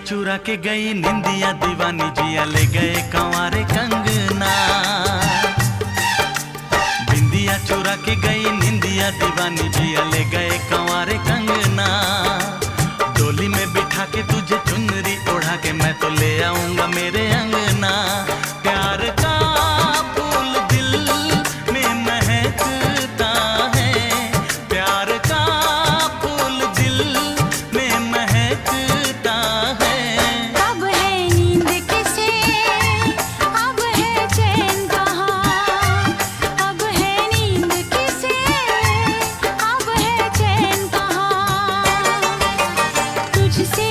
चुरा के गई निंदिया दीवानी जिया ले गए कंवारे कंगना। बिंदिया चुरा के गई निंदिया दीवानी जिया ले गए कंवारे कंगना। डोली में बिठा के तुझे चुनरी ओढ़ा के मैं तो ले आऊंगा मेरे अंगना। प्यार का फूल दिल में महकता है, प्यार का फूल दिल में महकता है। अब है नींद किसे, अब है चैन कहाँ, अब है नींद किसे, अब है चैन कहाँ। तुझसे